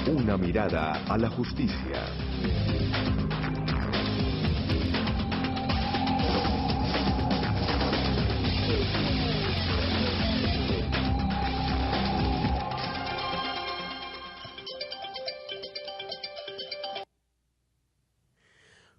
Una mirada a la justicia.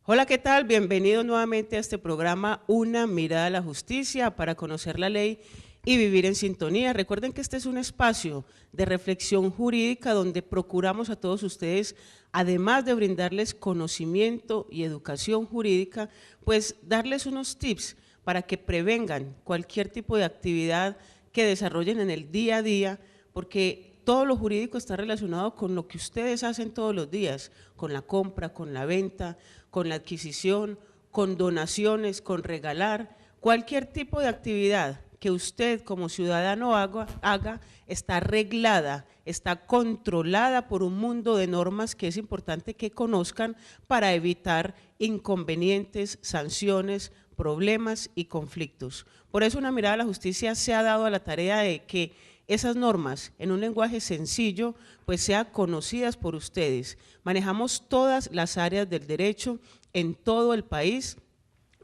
Hola, ¿qué tal? Bienvenidos nuevamente a este programa Una mirada a la justicia para conocer la ley y vivir en sintonía. Recuerden que este es un espacio de reflexión jurídica donde procuramos a todos ustedes, además de brindarles conocimiento y educación jurídica, pues darles unos tips para que prevengan cualquier tipo de actividad que desarrollen en el día a día, porque todo lo jurídico está relacionado con lo que ustedes hacen todos los días, con la compra, con la venta, con la adquisición, con donaciones, con regalar. Cualquier tipo de actividad que usted como ciudadano haga está reglada, está controlada por un mundo de normas que es importante que conozcan para evitar inconvenientes, sanciones, problemas y conflictos. Por eso Una mirada a la justicia se ha dado a la tarea de que esas normas en un lenguaje sencillo pues sean conocidas por ustedes. Manejamos todas las áreas del derecho en todo el país,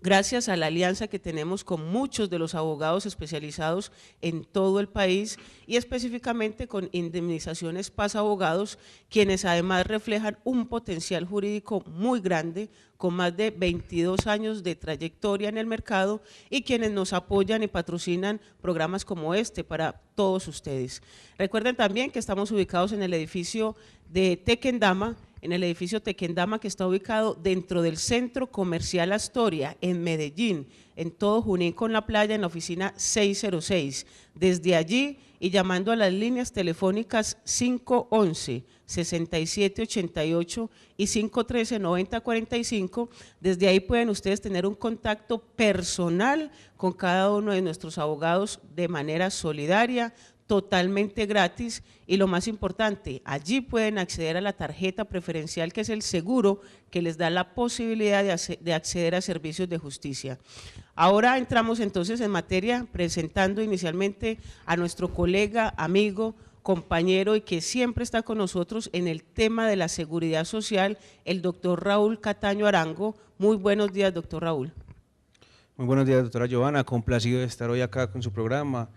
gracias a la alianza que tenemos con muchos de los abogados especializados en todo el país y específicamente con Indemnizaciones Paz Abogados, quienes además reflejan un potencial jurídico muy grande, con más de 22 años de trayectoria en el mercado y quienes nos apoyan y patrocinan programas como este para todos ustedes. Recuerden también que estamos ubicados en el edificio de Tequendama, que está ubicado dentro del Centro Comercial Astoria, en Medellín, en todo Junín con la playa, en la oficina 606. Desde allí y llamando a las líneas telefónicas 511-6788 y 513-9045, desde ahí pueden ustedes tener un contacto personal con cada uno de nuestros abogados de manera solidaria, totalmente gratis y lo más importante, allí pueden acceder a la tarjeta preferencial que es el seguro que les da la posibilidad de acceder a servicios de justicia. Ahora entramos entonces en materia presentando inicialmente a nuestro colega, amigo, compañero y que siempre está con nosotros en el tema de la seguridad social, el doctor Raúl Cataño Arango. Muy buenos días, doctor Raúl. Muy buenos días, doctora Giovanna, complacido de estar hoy acá con su programa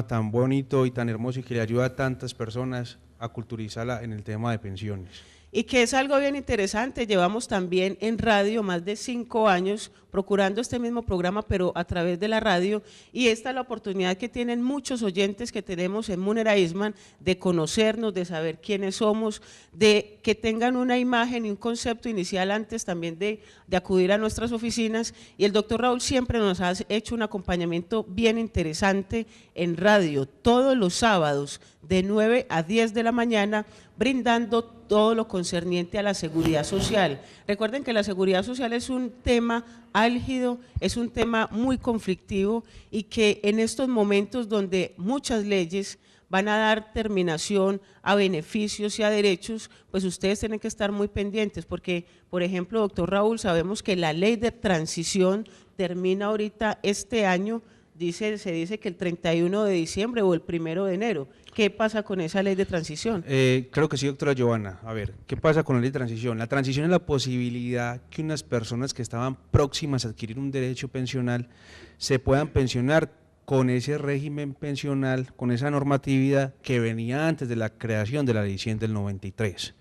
tan bonito y tan hermoso y que le ayuda a tantas personas a culturizarla en el tema de pensiones. Y que es algo bien interesante, llevamos también en radio más de 5 años procurando este mismo programa, pero a través de la radio, y esta es la oportunidad que tienen muchos oyentes que tenemos en Munera Eastman de conocernos, de saber quiénes somos, de que tengan una imagen y un concepto inicial antes también de acudir a nuestras oficinas, y el doctor Raúl siempre nos ha hecho un acompañamiento bien interesante en radio, todos los sábados de 9 a 10 de la mañana, brindando todo lo concerniente a la seguridad social. Recuerden que la seguridad social es un tema álgido, es un tema muy conflictivo y que en estos momentos donde muchas leyes van a dar terminación a beneficios y a derechos, pues ustedes tienen que estar muy pendientes porque, por ejemplo, doctor Raúl, sabemos que la ley de transición termina ahorita este año, se dice que el 31 de diciembre o el 1 de enero. ¿Qué pasa con esa ley de transición? Creo que sí, doctora Giovanna. A ver, ¿qué pasa con la ley de transición? La transición es la posibilidad que unas personas que estaban próximas a adquirir un derecho pensional se puedan pensionar con ese régimen pensional, con esa normatividad que venía antes de la creación de la Ley 100 del 93.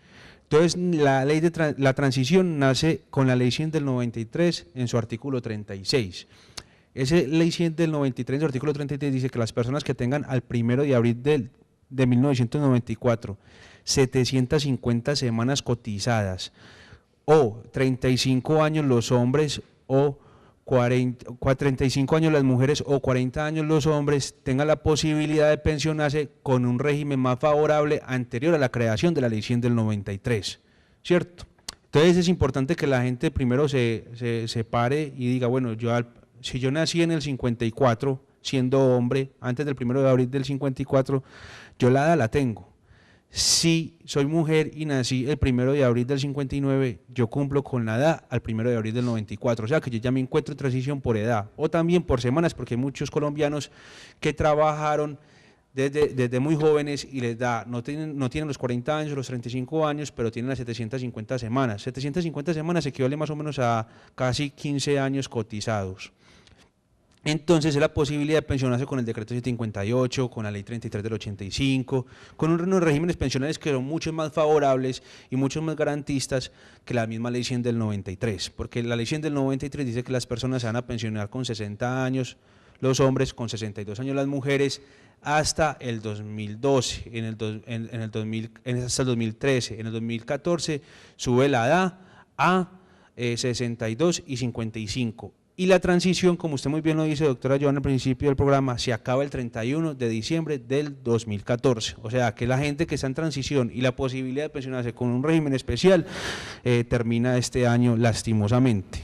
Entonces, la transición nace con la Ley 100 del 93 en su artículo 36. Esa Ley 100 del 93 en su artículo 33 dice que las personas que tengan al 1 de abril de 1994 750 semanas cotizadas o 35 años los hombres o 35 años las mujeres o 40 años los hombres tengan la posibilidad de pensionarse con un régimen más favorable anterior a la creación de la Ley 100 del 93, ¿cierto? Entonces es importante que la gente primero se pare y diga, bueno, si yo nací en el 54, siendo hombre, antes del 1 de abril del 54, yo la edad la tengo. Si soy mujer y nací el 1 de abril del 59, yo cumplo con la edad al 1 de abril del 94, o sea que yo ya me encuentro en transición por edad, o también por semanas, porque hay muchos colombianos que trabajaron desde muy jóvenes y les da, no tienen los 40 años, los 35 años, pero tienen las 750 semanas. 750 semanas equivale más o menos a casi 15 años cotizados. Entonces es la posibilidad de pensionarse con el decreto 758, con la ley 33 del 85, con unos regímenes pensionales que son mucho más favorables y mucho más garantistas que la misma ley 100 del 93, porque la ley 100 del 93 dice que las personas se van a pensionar con 60 años, los hombres con 62 años, las mujeres hasta el 2012, hasta el 2013, en el 2014 sube la edad a 62 y 55. Y la transición, como usted muy bien lo dice, doctora Joana, al principio del programa, se acaba el 31 de diciembre del 2014. O sea, que la gente que está en transición y la posibilidad de pensionarse con un régimen especial termina este año lastimosamente.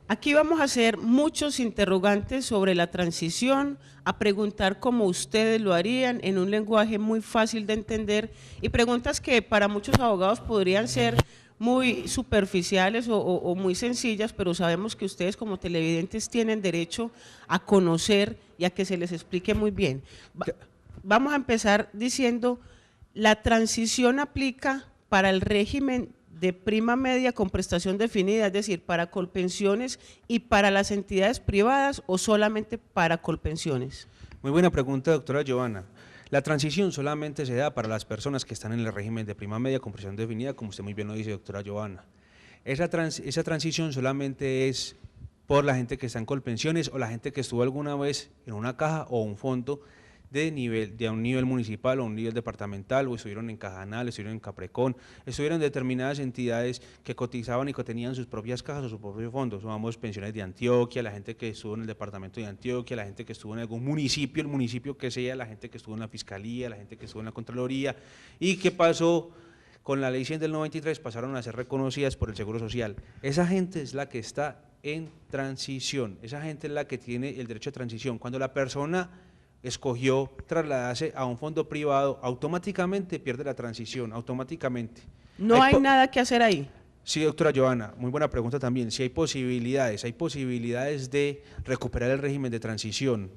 Aquí vamos a hacer muchos interrogantes sobre la transición, a preguntar cómo ustedes lo harían en un lenguaje muy fácil de entender y preguntas que para muchos abogados podrían ser muy superficiales o muy sencillas, pero sabemos que ustedes como televidentes tienen derecho a conocer y a que se les explique muy bien. Vamos a empezar diciendo, ¿la transición aplica para el régimen de prima media con prestación definida, es decir, para Colpensiones y para las entidades privadas o solamente para Colpensiones? Muy buena pregunta, doctora Joana. La transición solamente se da para las personas que están en el régimen de prima media con prestación definida, como usted muy bien lo dice, doctora Joana. Esa transición solamente es por la gente que está en Colpensiones o la gente que estuvo alguna vez en una caja o un fondo de un nivel municipal o un nivel departamental, o estuvieron en Cajanal, estuvieron en Caprecón, estuvieron en determinadas entidades que cotizaban y que tenían sus propias cajas o sus propios fondos. Vamos, pensiones de Antioquia, la gente que estuvo en el departamento de Antioquia, la gente que estuvo en algún municipio, el municipio que sea, la gente que estuvo en la Fiscalía, la gente que estuvo en la Contraloría, y que pasó con la ley 100 del 93, pasaron a ser reconocidas por el Seguro Social. Esa gente es la que está en transición, esa gente es la que tiene el derecho a transición. Cuando la persona escogió trasladarse a un fondo privado, automáticamente pierde la transición, automáticamente. ¿No hay nada que hacer ahí? Sí, doctora Joana, muy buena pregunta también. Sí hay posibilidades de recuperar el régimen de transición.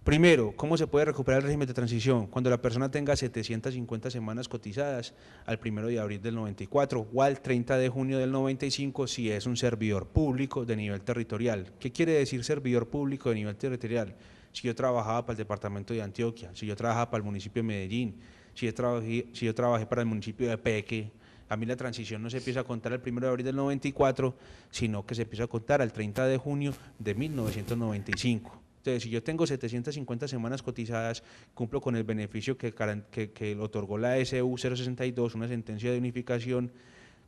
Primero, ¿cómo se puede recuperar el régimen de transición? Cuando la persona tenga 750 semanas cotizadas al 1 de abril del 94 o al 30 de junio del 95 si es un servidor público de nivel territorial. ¿Qué quiere decir servidor público de nivel territorial? Si yo trabajaba para el departamento de Antioquia, si yo trabajaba para el municipio de Medellín, si yo trabajé para el municipio de Peque, a mí la transición no se empieza a contar el 1 de abril del 94, sino que se empieza a contar al 30 de junio de 1995. Entonces, si yo tengo 750 semanas cotizadas, cumplo con el beneficio que otorgó la SU 062, una sentencia de unificación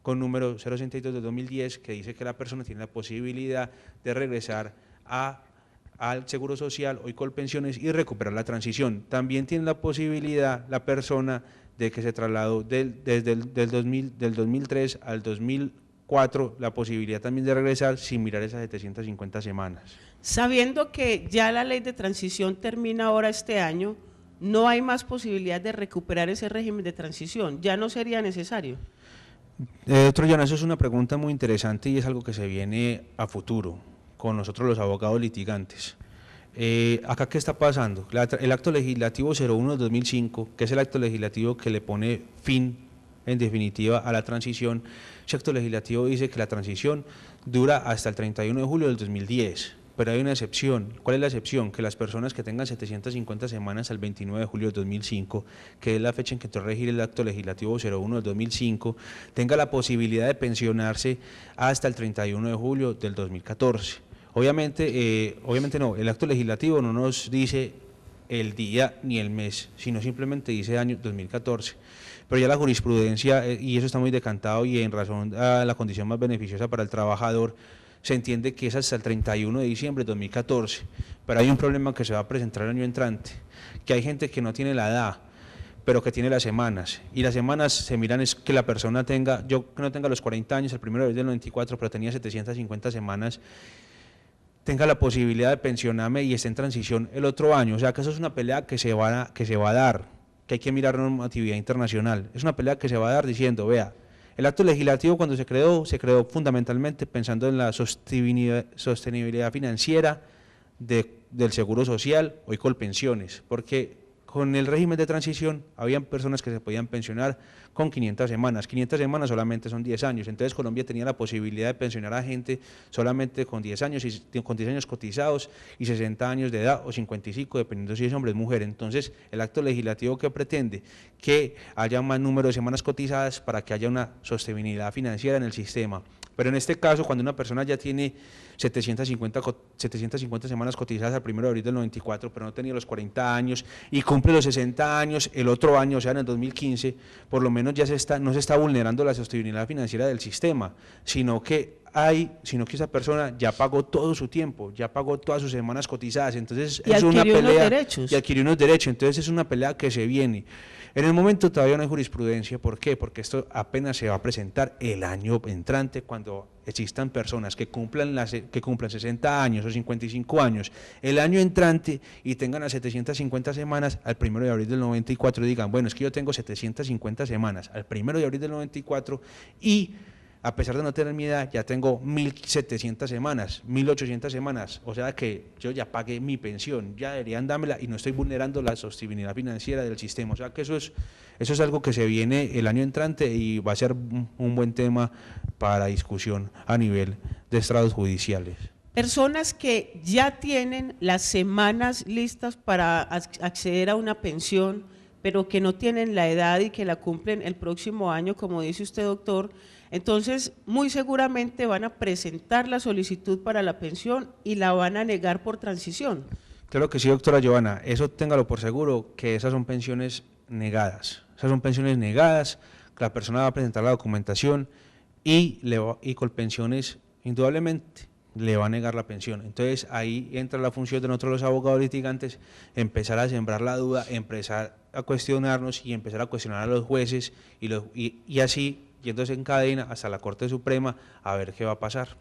con número 062 de 2010, que dice que la persona tiene la posibilidad de regresar al Seguro Social, hoy Colpensiones, y recuperar la transición. También tiene la posibilidad la persona de que se trasladó desde del 2003 al 2004, la posibilidad también de regresar sin mirar esas 750 semanas. Sabiendo que ya la ley de transición termina ahora este año, ¿no hay más posibilidad de recuperar ese régimen de transición? ¿Ya no sería necesario? Doctor Joana, eso es una pregunta muy interesante y es algo que se viene a futuro con nosotros los abogados litigantes. Acá, ¿qué está pasando? El acto legislativo 01 de 2005, que es el acto legislativo que le pone fin, en definitiva, a la transición, ese acto legislativo dice que la transición dura hasta el 31 de julio del 2010, pero hay una excepción. ¿Cuál es la excepción? Que las personas que tengan 750 semanas al 29 de julio del 2005, que es la fecha en que entró a regir el acto legislativo 01 del 2005, tenga la posibilidad de pensionarse hasta el 31 de julio del 2014. Obviamente no, el acto legislativo no nos dice el día ni el mes, sino simplemente dice año 2014. Pero ya la jurisprudencia, y eso está muy decantado y en razón a la condición más beneficiosa para el trabajador, se entiende que es hasta el 31 de diciembre de 2014. Pero hay un problema que se va a presentar el año entrante, que hay gente que no tiene la edad, pero que tiene las semanas, y las semanas se miran es que la persona tenga, yo que no tenga los 40 años, el 1 de abril del 94, pero tenía 750 semanas, tenga la posibilidad de pensionarme y esté en transición el otro año. O sea que eso es una pelea que se va a dar, que hay que mirar normatividad internacional. Es una pelea que se va a dar diciendo, vea, el acto legislativo cuando se creó fundamentalmente pensando en la sostenibilidad financiera del Seguro Social, hoy Colpensiones, porque con el régimen de transición, habían personas que se podían pensionar con 500 semanas. 500 semanas solamente son 10 años, entonces Colombia tenía la posibilidad de pensionar a gente solamente con 10 años, con 10 años cotizados y 60 años de edad o 55, dependiendo si es hombre o es mujer. Entonces, el acto legislativo que pretende que haya más número de semanas cotizadas para que haya una sostenibilidad financiera en el sistema. Pero en este caso, cuando una persona ya tiene 750 semanas cotizadas al 1 de abril del 94, pero no tenía los 40 años y cumple los 60 años el otro año, o sea, en el 2015, por lo menos ya no se está vulnerando la sostenibilidad financiera del sistema, sino que esa persona ya pagó todo su tiempo, ya pagó todas sus semanas cotizadas, entonces es una pelea y adquirió unos derechos, entonces es una pelea que se viene. En el momento todavía no hay jurisprudencia, ¿por qué? Porque esto apenas se va a presentar el año entrante, cuando existan personas que cumplan 60 años o 55 años el año entrante y tengan las 750 semanas al 1 de abril del 94 y digan, bueno, es que yo tengo 750 semanas al 1 de abril del 94 y a pesar de no tener mi edad, ya tengo 1.700 semanas, 1.800 semanas, o sea que yo ya pagué mi pensión, ya deberían dármela y no estoy vulnerando la sostenibilidad financiera del sistema, o sea que eso es algo que se viene el año entrante y va a ser un buen tema para discusión a nivel de estrados judiciales. Personas que ya tienen las semanas listas para acceder a una pensión, pero que no tienen la edad y que la cumplen el próximo año, como dice usted, doctor, entonces muy seguramente van a presentar la solicitud para la pensión y la van a negar por transición. Claro que sí, doctora Giovanna, eso téngalo por seguro, que esas son pensiones negadas, que la persona va a presentar la documentación y Colpensiones indudablemente le va a negar la pensión. Entonces ahí entra la función de nosotros los abogados litigantes, empezar a sembrar la duda, empezar a cuestionarnos y empezar a cuestionar a los jueces y así yéndose en cadena hasta la Corte Suprema a ver qué va a pasar.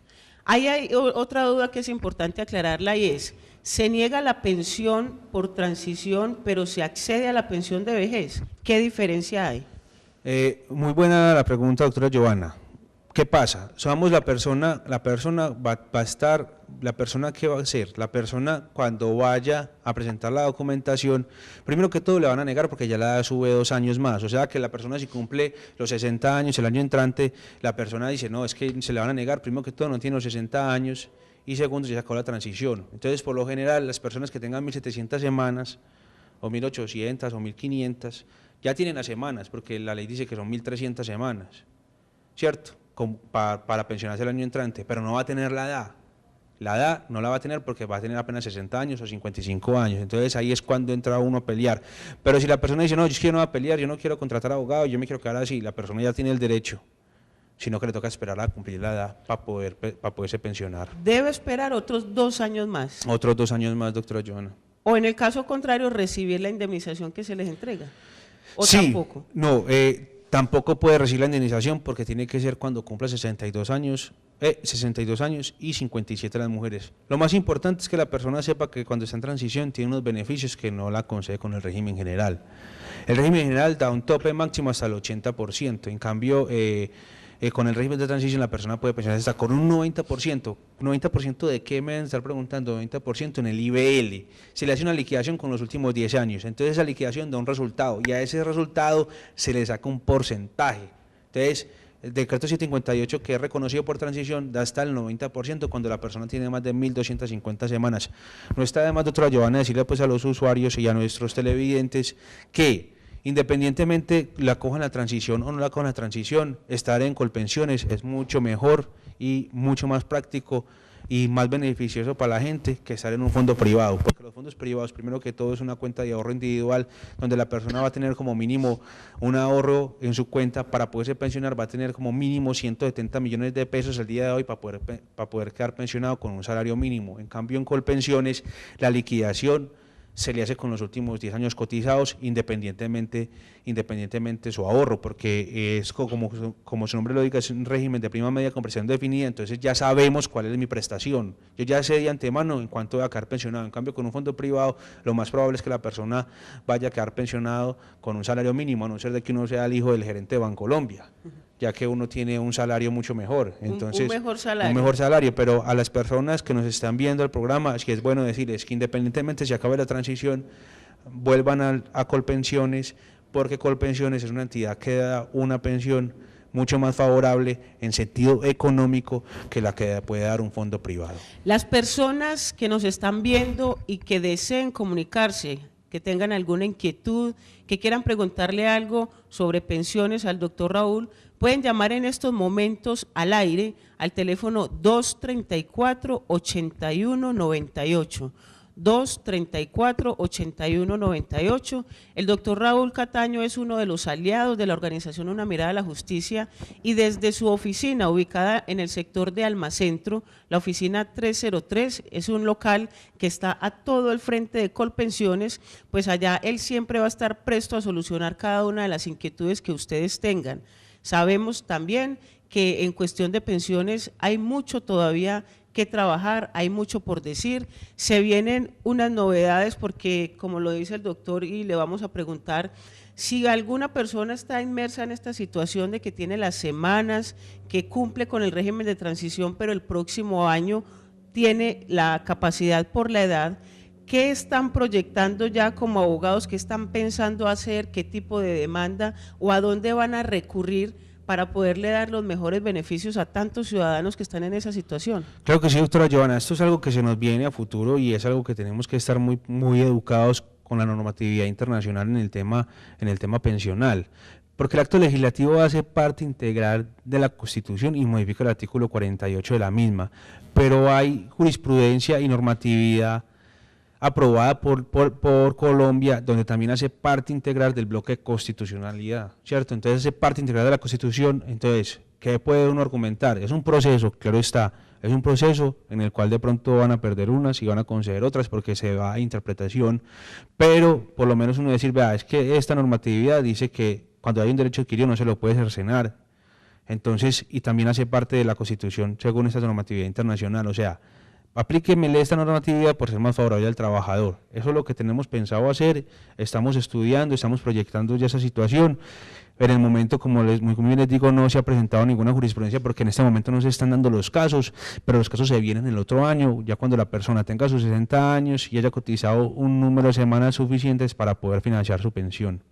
Ahí hay otra duda que es importante aclararla y es, se niega la pensión por transición, pero se accede a la pensión de vejez. ¿Qué diferencia hay? Muy buena la pregunta, doctora Giovanna. ¿Qué pasa? Somos la persona va a estar, la persona que va a ser, la persona cuando vaya a presentar la documentación, primero que todo le van a negar porque ya la edad sube 2 años más, o sea que la persona si cumple los 60 años el año entrante, la persona dice, no, es que se le van a negar, primero que todo no tiene los 60 años y segundo se sacó la transición. Entonces por lo general las personas que tengan 1.700 semanas o 1.800 o 1.500 ya tienen las semanas porque la ley dice que son 1.300 semanas, ¿cierto? Para pensionarse el año entrante, pero no va a tener la edad. La edad no la va a tener porque va a tener apenas 60 años o 55 años, entonces ahí es cuando entra uno a pelear. Pero si la persona dice, no, yo es que no voy a pelear, yo no quiero contratar abogado, yo me quiero quedar así, la persona ya tiene el derecho, sino que le toca esperar a cumplir la edad para poderse pensionar. ¿Debe esperar otros 2 años más? Otros 2 años más, doctora Joana. ¿O en el caso contrario recibir la indemnización que se les entrega? ¿O sí, tampoco? No, tampoco puede recibir la indemnización porque tiene que ser cuando cumpla 62 años y 57 las mujeres. Lo más importante es que la persona sepa que cuando está en transición tiene unos beneficios que no la concede con el régimen general. El régimen general da un tope máximo hasta el 80%, en cambio con el régimen de transición la persona puede pensionarse hasta con un 90%. ¿90% de qué me deben estar preguntando? 90% en el IBL. Se le hace una liquidación con los últimos 10 años, entonces esa liquidación da un resultado y a ese resultado se le saca un porcentaje. Entonces, el decreto 758 que es reconocido por transición da hasta el 90% cuando la persona tiene más de 1.250 semanas. No está de más, doctora Giovanna, decirle pues a los usuarios y a nuestros televidentes que independientemente la cojan la transición o no la cojan la transición, estar en Colpensiones es mucho mejor y mucho más práctico y más beneficioso para la gente que estar en un fondo privado, porque los fondos privados primero que todo es una cuenta de ahorro individual donde la persona va a tener como mínimo un ahorro en su cuenta para poderse pensionar, va a tener como mínimo 170 millones de pesos el día de hoy para poder quedar pensionado con un salario mínimo. En cambio en Colpensiones la liquidación se le hace con los últimos 10 años cotizados independientemente su ahorro, porque es como su nombre lo diga, es un régimen de prima media con prestación definida, entonces ya sabemos cuál es mi prestación, yo ya sé de antemano en cuánto voy a quedar pensionado. En cambio con un fondo privado lo más probable es que la persona vaya a quedar pensionado con un salario mínimo, a no ser de que uno sea el hijo del gerente de Bancolombia, ya que uno tiene un salario mucho mejor, entonces un mejor salario, pero a las personas que nos están viendo el programa, es que es bueno decirles que independientemente si acabe la transición, vuelvan a Colpensiones, porque Colpensiones es una entidad que da una pensión mucho más favorable en sentido económico que la que puede dar un fondo privado. Las personas que nos están viendo y que deseen comunicarse, que tengan alguna inquietud, que quieran preguntarle algo sobre pensiones al doctor Raúl, pueden llamar en estos momentos al aire al teléfono 234-8198. 234-8198. El doctor Raúl Cataño es uno de los aliados de la organización Una Mirada a la Justicia y desde su oficina ubicada en el sector de Almacentro, la oficina 303 es un local que está a todo el frente de Colpensiones, pues allá él siempre va a estar presto a solucionar cada una de las inquietudes que ustedes tengan. Sabemos también que en cuestión de pensiones hay mucho todavía que trabajar, hay mucho por decir, se vienen unas novedades porque como lo dice el doctor y le vamos a preguntar, si alguna persona está inmersa en esta situación de que tiene las semanas, que cumple con el régimen de transición, pero el próximo año tiene la capacidad por la edad, ¿qué están proyectando ya como abogados? ¿Qué están pensando hacer? ¿Qué tipo de demanda? ¿O a dónde van a recurrir para poderle dar los mejores beneficios a tantos ciudadanos que están en esa situación? Claro que sí, doctora Giovanna, esto es algo que se nos viene a futuro y es algo que tenemos que estar muy educados con la normatividad internacional en el tema pensional, porque el acto legislativo hace parte integral de la Constitución y modifica el artículo 48 de la misma, pero hay jurisprudencia y normatividad aprobada por Colombia, donde también hace parte integral del bloque de constitucionalidad, ¿cierto? Entonces hace parte integral de la Constitución. Entonces, ¿qué puede uno argumentar? Es un proceso, claro está, es un proceso en el cual de pronto van a perder unas y van a conceder otras porque se va a interpretación, pero por lo menos uno decir, vea, es que esta normatividad dice que cuando hay un derecho adquirido no se lo puede cercenar, entonces, y también hace parte de la Constitución según esta normatividad internacional, o sea, aplíquemele esta normatividad por ser más favorable al trabajador. Eso es lo que tenemos pensado hacer, estamos estudiando, estamos proyectando ya esa situación. En el momento, como muy bien les digo, no se ha presentado ninguna jurisprudencia porque en este momento no se están dando los casos, pero los casos se vienen el otro año, ya cuando la persona tenga sus 60 años y haya cotizado un número de semanas suficientes para poder financiar su pensión.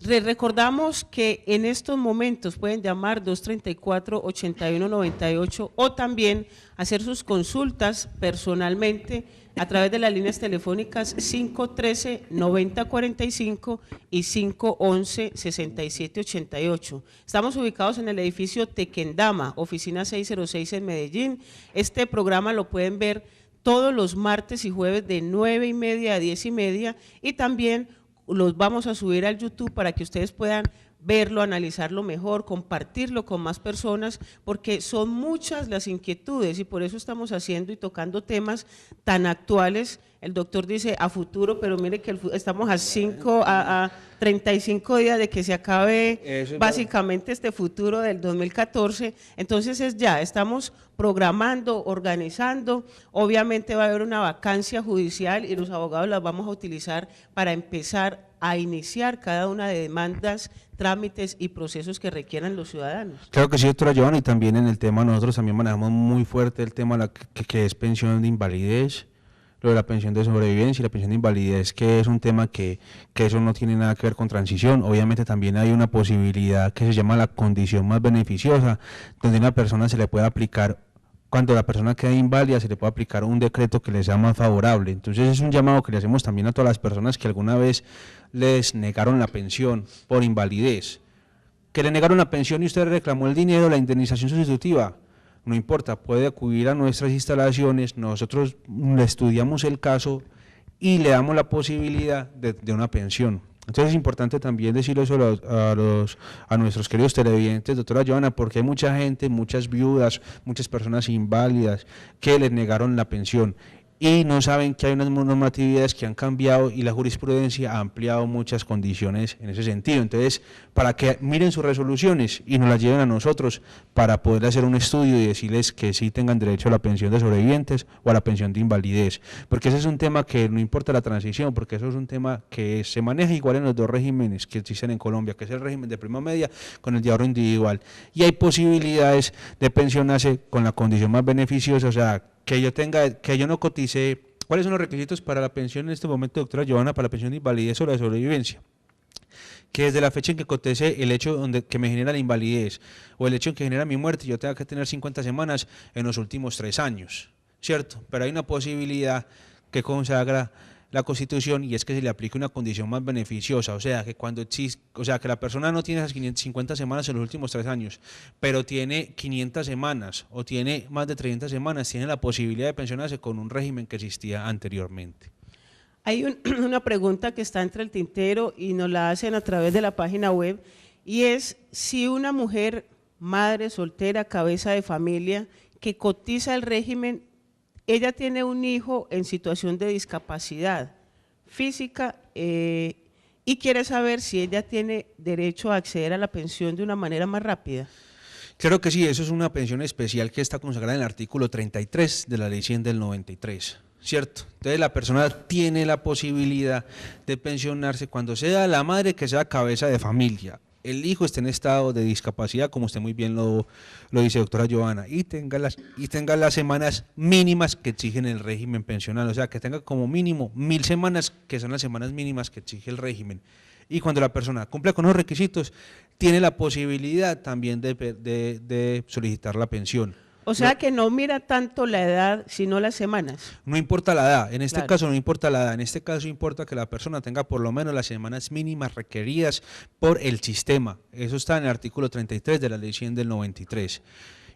Recordamos que en estos momentos pueden llamar 234-8198 o también hacer sus consultas personalmente a través de las líneas telefónicas 513-9045 y 511-6788. Estamos ubicados en el edificio Tequendama, oficina 606 en Medellín. Este programa lo pueden ver todos los martes y jueves de 9:30 a 10:30 y también los vamos a subir al YouTube para que ustedes puedan verlo, analizarlo mejor, compartirlo con más personas, porque son muchas las inquietudes y por eso estamos haciendo y tocando temas tan actuales. El doctor dice a futuro, pero mire que estamos a 35 días de que se acabe básicamente este futuro del 2014, entonces estamos programando, organizando, obviamente va a haber una vacancia judicial y los abogados las vamos a utilizar para empezar a iniciar cada una de demandas, trámites y procesos que requieran los ciudadanos. Claro que sí, doctora Giovanna, y también en el tema nosotros también manejamos muy fuerte el tema que es pensión de invalidez, lo de la pensión de sobrevivencia y la pensión de invalidez, que es un tema que eso no tiene nada que ver con transición. Obviamente también hay una posibilidad que se llama la condición más beneficiosa, donde a una persona se le puede aplicar, cuando la persona queda inválida, se le puede aplicar un decreto que le sea más favorable. Entonces es un llamado que le hacemos también a todas las personas que alguna vez les negaron la pensión por invalidez, que le negaron la pensión y usted reclamó el dinero, la indemnización sustitutiva. No importa, puede acudir a nuestras instalaciones, nosotros le estudiamos el caso y le damos la posibilidad de una pensión. Entonces es importante también decirlo eso a nuestros queridos televidentes, doctora Giovanna, porque hay mucha gente, muchas viudas, muchas personas inválidas que les negaron la pensión y no saben que hay unas normatividades que han cambiado y la jurisprudencia ha ampliado muchas condiciones en ese sentido. Entonces, para que miren sus resoluciones y nos las lleven a nosotros para poder hacer un estudio y decirles que sí tengan derecho a la pensión de sobrevivientes o a la pensión de invalidez, porque ese es un tema que no importa la transición, porque eso es un tema que se maneja igual en los dos regímenes que existen en Colombia, que es el régimen de prima media con el de ahorro individual, y hay posibilidades de pensionarse con la condición más beneficiosa, o sea, que yo no cotice ¿Cuáles son los requisitos para la pensión en este momento, doctora Giovanna, para la pensión de invalidez o la sobrevivencia? Que desde la fecha en que acontece el hecho que me genera la invalidez o el hecho en que genera mi muerte, yo tenga que tener 50 semanas en los últimos 3 años, ¿cierto? Pero hay una posibilidad que consagra la Constitución y es que se le aplique una condición más beneficiosa, o sea, que que la persona no tiene esas 50 semanas en los últimos 3 años, pero tiene 500 semanas o tiene más de 300 semanas, tiene la posibilidad de pensionarse con un régimen que existía anteriormente. Hay una pregunta que está entre el tintero y nos la hacen a través de la página web, y es si una mujer, madre soltera, cabeza de familia, que cotiza el régimen, ella tiene un hijo en situación de discapacidad física y quiere saber si ella tiene derecho a acceder a la pensión de una manera más rápida. Claro que sí, eso es una pensión especial que está consagrada en el artículo 33 de la Ley 100 del 93. ¿Cierto? Entonces la persona tiene la posibilidad de pensionarse cuando sea la madre que sea cabeza de familia, el hijo esté en estado de discapacidad, como usted muy bien lo dice, doctora Giovanna, y tenga las semanas mínimas que exigen el régimen pensional, o sea, que tenga como mínimo 1000 semanas, que son las semanas mínimas que exige el régimen. Y cuando la persona cumpla con los requisitos, tiene la posibilidad también de solicitar la pensión. O sea que no mira tanto la edad, sino las semanas. No importa la edad, en este caso no importa la edad, en este caso importa que la persona tenga por lo menos las semanas mínimas requeridas por el sistema. Eso está en el artículo 33 de la Ley 100 del 93.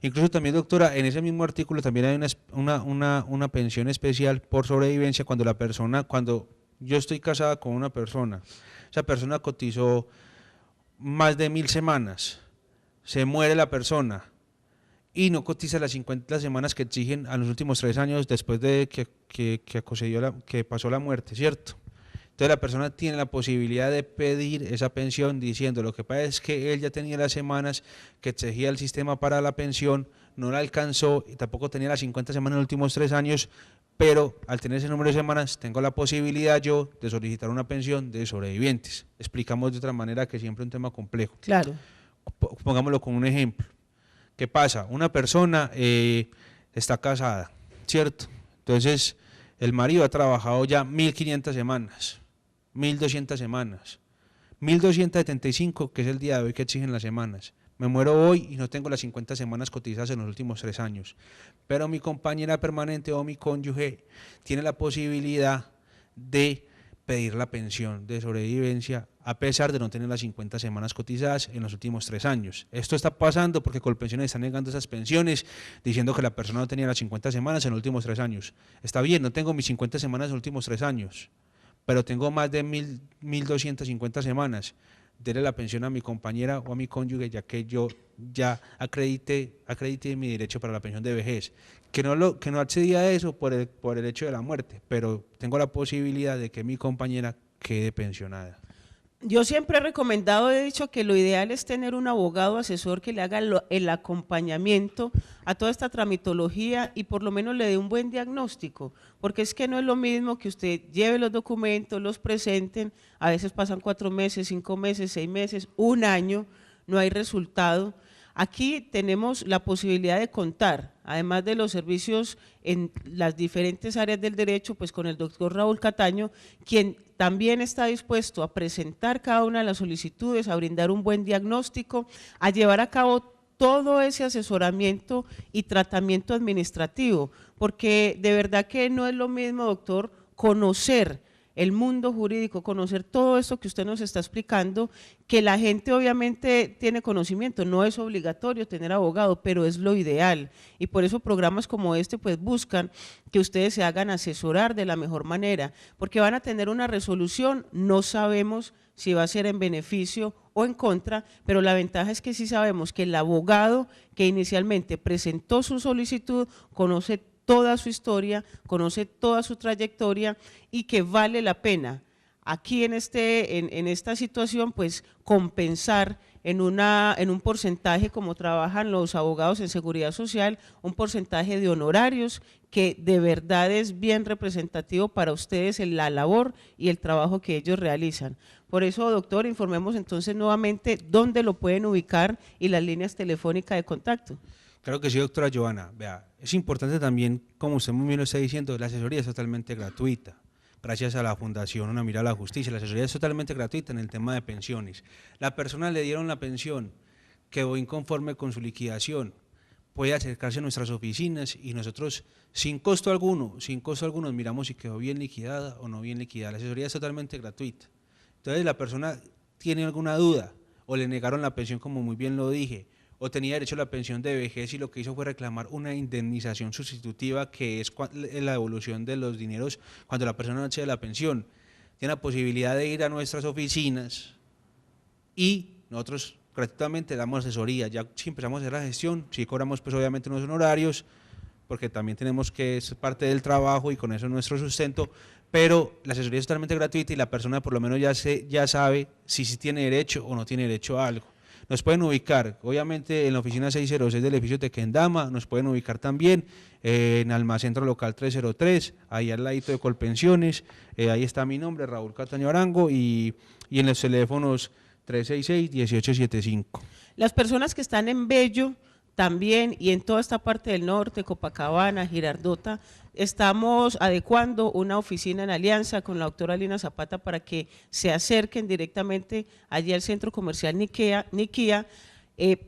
Incluso también, doctora, en ese mismo artículo también hay una pensión especial por sobrevivencia cuando yo estoy casada con una persona, esa persona cotizó más de 1000 semanas, se muere la persona y no cotiza las 50 semanas que exigen a los últimos 3 años después de que pasó la muerte, ¿cierto? Entonces la persona tiene la posibilidad de pedir esa pensión diciendo, lo que pasa es que él ya tenía las semanas que exigía el sistema para la pensión, no la alcanzó y tampoco tenía las 50 semanas en los últimos 3 años, pero al tener ese número de semanas tengo la posibilidad yo de solicitar una pensión de sobrevivientes. Explicamos de otra manera que siempre es un tema complejo. Claro. Pongámoslo con un ejemplo. ¿Qué pasa? Una persona está casada, ¿cierto? Entonces, el marido ha trabajado ya 1500 semanas, 1200 semanas, 1275, que es el día de hoy que exigen las semanas. Me muero hoy y no tengo las 50 semanas cotizadas en los últimos 3 años. Pero mi compañera permanente o mi cónyuge tiene la posibilidad de pedir la pensión de sobrevivencia a pesar de no tener las 50 semanas cotizadas en los últimos 3 años. Esto está pasando porque Colpensiones están negando esas pensiones diciendo que la persona no tenía las 50 semanas en los últimos 3 años. Está bien, no tengo mis 50 semanas en los últimos 3 años, pero tengo más de 1250 semanas. Dele la pensión a mi compañera o a mi cónyuge, ya que yo ya acredité mi derecho para la pensión de vejez. Que no accedí a eso por el hecho de la muerte, pero tengo la posibilidad de que mi compañera quede pensionada. Yo siempre he recomendado, he dicho que lo ideal es tener un abogado asesor que le haga el acompañamiento a toda esta tramitología y por lo menos le dé un buen diagnóstico, porque es que no es lo mismo que usted lleve los documentos, los presenten, a veces pasan 4 meses, 5 meses, 6 meses, 1 año, no hay resultado. Aquí tenemos la posibilidad de contar, además de los servicios en las diferentes áreas del derecho, pues con el doctor Raúl Cataño, quien también está dispuesto a presentar cada una de las solicitudes, a brindar un buen diagnóstico, a llevar a cabo todo ese asesoramiento y tratamiento administrativo, porque de verdad que no es lo mismo, doctor, conocer el mundo jurídico, conocer todo esto que usted nos está explicando, que la gente obviamente tiene conocimiento, no es obligatorio tener abogado, pero es lo ideal, y por eso programas como este pues buscan que ustedes se hagan asesorar de la mejor manera, porque van a tener una resolución, no sabemos si va a ser en beneficio o en contra, pero la ventaja es que sí sabemos que el abogado que inicialmente presentó su solicitud conoce toda su historia, conoce toda su trayectoria y que vale la pena aquí en esta situación pues compensar en un porcentaje como trabajan los abogados en seguridad social, un porcentaje de honorarios que de verdad es bien representativo para ustedes en la labor y el trabajo que ellos realizan. Por eso, doctor, informemos entonces nuevamente dónde lo pueden ubicar y las líneas telefónicas de contacto. Claro que sí, doctora Giovanna. Vea, es importante también, como usted muy bien lo está diciendo, la asesoría es totalmente gratuita. Gracias a la Fundación Una Mirada a la Justicia, la asesoría es totalmente gratuita en el tema de pensiones. La persona le dieron la pensión, quedó inconforme con su liquidación, puede acercarse a nuestras oficinas y nosotros sin costo alguno miramos si quedó bien liquidada o no bien liquidada. La asesoría es totalmente gratuita. Entonces la persona tiene alguna duda o le negaron la pensión, como muy bien lo dije, o tenía derecho a la pensión de vejez y lo que hizo fue reclamar una indemnización sustitutiva, que es la devolución de los dineros cuando la persona no accede a la pensión. Tiene la posibilidad de ir a nuestras oficinas y nosotros gratuitamente damos asesoría. Ya si empezamos a hacer la gestión, sí cobramos pues obviamente unos honorarios, porque también tenemos que es parte del trabajo y con eso es nuestro sustento, pero la asesoría es totalmente gratuita y la persona por lo menos ya sabe si tiene derecho o no tiene derecho a algo. Nos pueden ubicar, obviamente, en la oficina 606 del edificio Tequendama, nos pueden ubicar también en Almacentro Local 303, ahí al ladito de Colpensiones, ahí está mi nombre, Raúl Cataño Arango, y en los teléfonos 366-1875. Las personas que están en Bello también y en toda esta parte del norte, Copacabana, Girardota, estamos adecuando una oficina en alianza con la doctora Lina Zapata para que se acerquen directamente allí al centro comercial Nikia,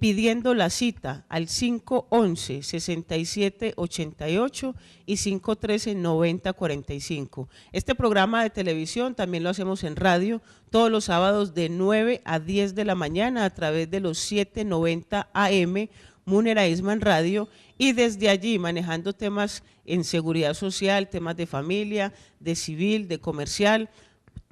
pidiendo la cita al 511-6788 y 513-9045. Este programa de televisión también lo hacemos en radio todos los sábados de 9 a 10 de la mañana a través de los 790 AM, Munera Isman Radio, y desde allí manejando temas en seguridad social, temas de familia, de civil, de comercial,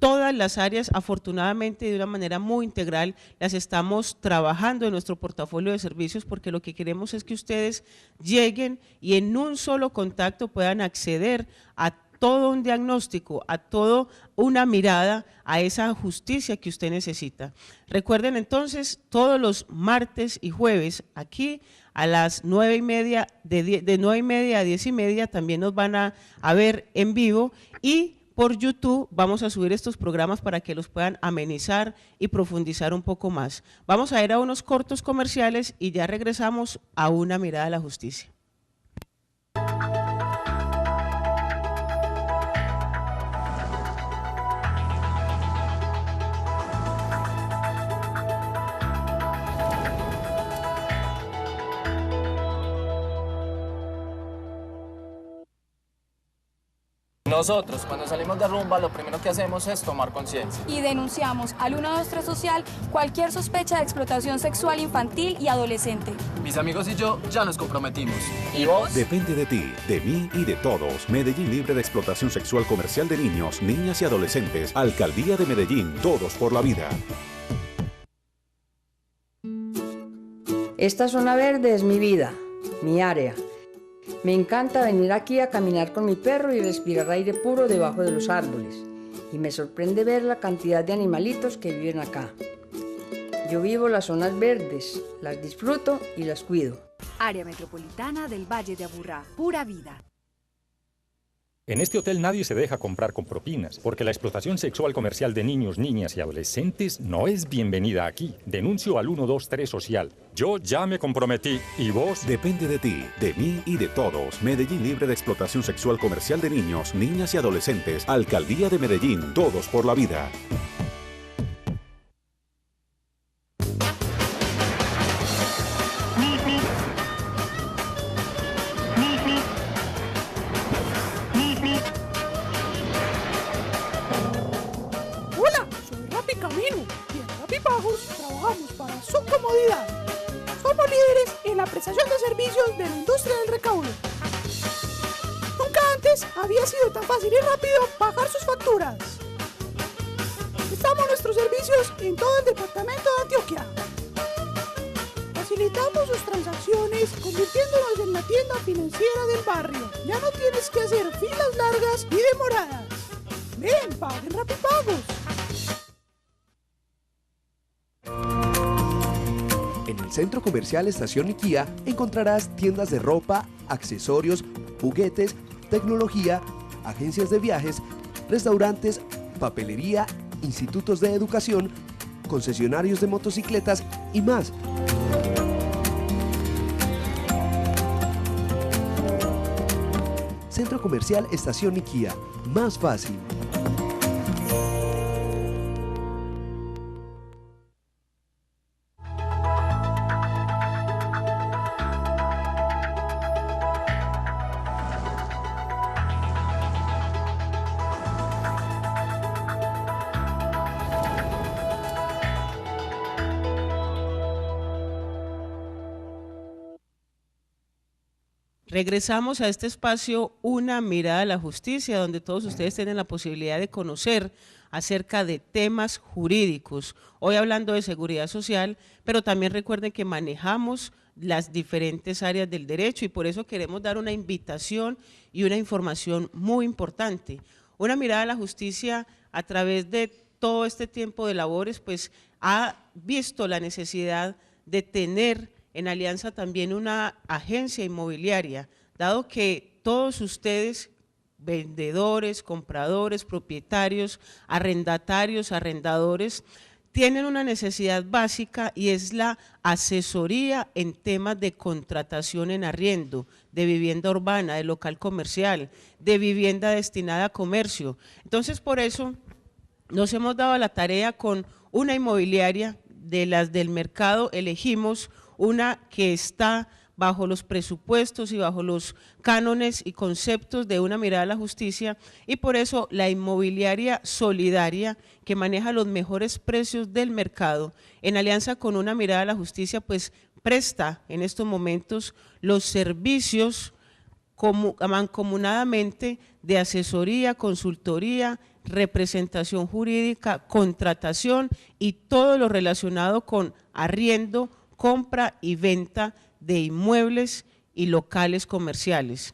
todas las áreas, afortunadamente de una manera muy integral, las estamos trabajando en nuestro portafolio de servicios, porque lo que queremos es que ustedes lleguen y en un solo contacto puedan acceder a todo un diagnóstico, a toda una mirada a esa justicia que usted necesita. Recuerden entonces, todos los martes y jueves aquí a las 9:30, de 9:30 a 10:30 también nos van a ver en vivo, y por YouTube vamos a subir estos programas para que los puedan amenizar y profundizar un poco más. Vamos a ir a unos cortos comerciales y ya regresamos a Una Mirada a la Justicia. Nosotros, cuando salimos de rumba, lo primero que hacemos es tomar conciencia. Y denunciamos al 123 Social cualquier sospecha de explotación sexual infantil y adolescente. Mis amigos y yo ya nos comprometimos. ¿Y vos? Depende de ti, de mí y de todos. Medellín libre de explotación sexual comercial de niños, niñas y adolescentes. Alcaldía de Medellín, todos por la vida. Esta zona verde es mi vida, mi área. Me encanta venir aquí a caminar con mi perro y respirar aire puro debajo de los árboles. Y me sorprende ver la cantidad de animalitos que viven acá. Yo vivo las zonas verdes, las disfruto y las cuido. Área Metropolitana del Valle de Aburrá, pura vida. En este hotel nadie se deja comprar con propinas, porque la explotación sexual comercial de niños, niñas y adolescentes no es bienvenida aquí. Denuncio al 123 Social. Yo ya me comprometí. ¿Y vos? Depende de ti, de mí y de todos. Medellín libre de explotación sexual comercial de niños, niñas y adolescentes. Alcaldía de Medellín, todos por la vida. Somos líderes en la prestación de servicios de la industria del recaudo. Nunca antes había sido tan fácil y rápido pagar sus facturas. Prestamos nuestros servicios en todo el departamento de Antioquia. Facilitamos sus transacciones convirtiéndonos en la tienda financiera del barrio. Ya no tienes que hacer filas largas y demoradas. Ven, paguen Rapipagos. En el Centro Comercial Estación Nikia encontrarás tiendas de ropa, accesorios, juguetes, tecnología, agencias de viajes, restaurantes, papelería, institutos de educación, concesionarios de motocicletas y más. Centro Comercial Estación Niquía. Más fácil. Regresamos a este espacio, Una mirada a la justicia, donde todos ustedes tienen la posibilidad de conocer acerca de temas jurídicos. Hoy hablando de seguridad social, pero también recuerden que manejamos las diferentes áreas del derecho y por eso queremos dar una invitación y una información muy importante. Una mirada a la justicia a través de todo este tiempo de labores, pues ha visto la necesidad de tener en alianza también una agencia inmobiliaria, dado que todos ustedes, vendedores, compradores, propietarios, arrendatarios, arrendadores, tienen una necesidad básica y es la asesoría en temas de contratación en arriendo, de vivienda urbana, de local comercial, de vivienda destinada a comercio. Entonces, por eso nos hemos dado la tarea con una inmobiliaria, de las del mercado elegimos una que está bajo los presupuestos y bajo los cánones y conceptos de Una mirada a la justicia y por eso la inmobiliaria solidaria que maneja los mejores precios del mercado en alianza con Una mirada a la justicia pues presta en estos momentos los servicios mancomunadamente de asesoría, consultoría, representación jurídica, contratación y todo lo relacionado con arriendo, compra y venta de inmuebles y locales comerciales.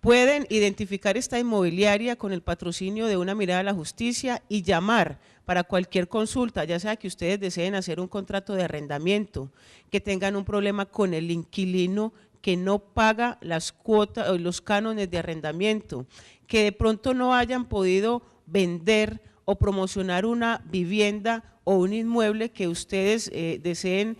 Pueden identificar esta inmobiliaria con el patrocinio de Una mirada a la justicia y llamar para cualquier consulta, ya sea que ustedes deseen hacer un contrato de arrendamiento, que tengan un problema con el inquilino que no paga las cuotas o los cánones de arrendamiento, que de pronto no hayan podido vender o promocionar una vivienda o un inmueble que ustedes deseen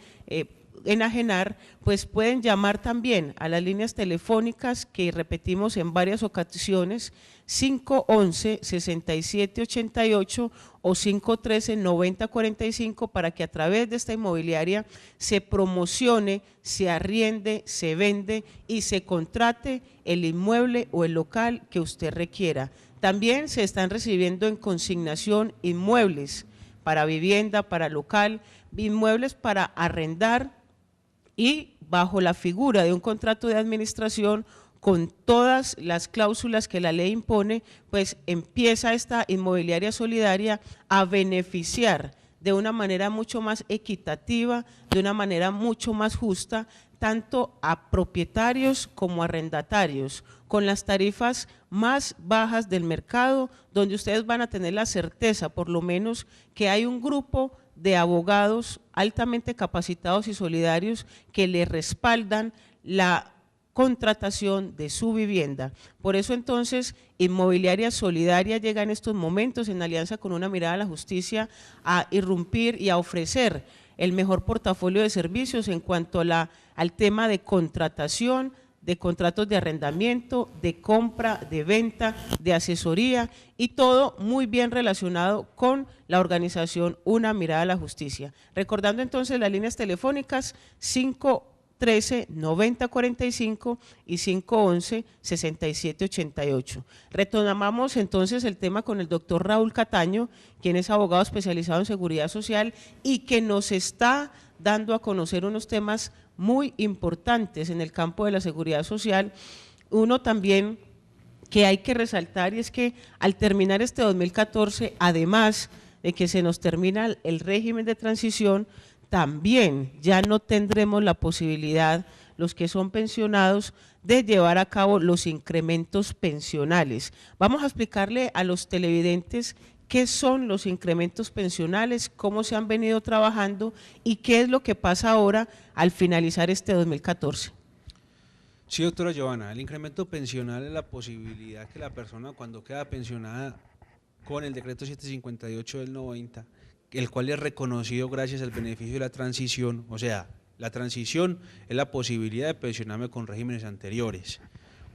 enajenar, pues pueden llamar también a las líneas telefónicas que repetimos en varias ocasiones, 511-6788 o 513-9045 para que a través de esta inmobiliaria se promocione, se arriende, se vende y se contrate el inmueble o el local que usted requiera. También se están recibiendo en consignación inmuebles para vivienda, para local, inmuebles para arrendar y bajo la figura de un contrato de administración con todas las cláusulas que la ley impone, pues empieza esta inmobiliaria solidaria a beneficiar de una manera mucho más equitativa, de una manera mucho más justa, tanto a propietarios como arrendatarios, con las tarifas más bajas del mercado, donde ustedes van a tener la certeza, por lo menos, que hay un grupo de abogados altamente capacitados y solidarios que le respaldan la contratación de su vivienda. Por eso entonces Inmobiliaria Solidaria llega en estos momentos en alianza con Una mirada a la justicia a irrumpir y a ofrecer el mejor portafolio de servicios en cuanto a al tema de contratación, de contratos de arrendamiento, de compra, de venta, de asesoría y todo muy bien relacionado con la organización Una mirada a la justicia. Recordando entonces las líneas telefónicas 513-9045 y 511-6788. Retomamos entonces el tema con el doctor Raúl Cataño, quien es abogado especializado en seguridad social y que nos está dando a conocer unos temas muy importantes en el campo de la seguridad social. Uno también que hay que resaltar y es que al terminar este 2014, además de que se nos termina el régimen de transición, también ya no tendremos la posibilidad, los que son pensionados, de llevar a cabo los incrementos pensionales. Vamos a explicarle a los televidentes qué son los incrementos pensionales, cómo se han venido trabajando y qué es lo que pasa ahora al finalizar este 2014. Sí, doctora Giovanna, el incremento pensional es la posibilidad que la persona cuando queda pensionada con el decreto 758 del 90, el cual es reconocido gracias al beneficio de la transición, o sea, la transición es la posibilidad de pensionarme con regímenes anteriores.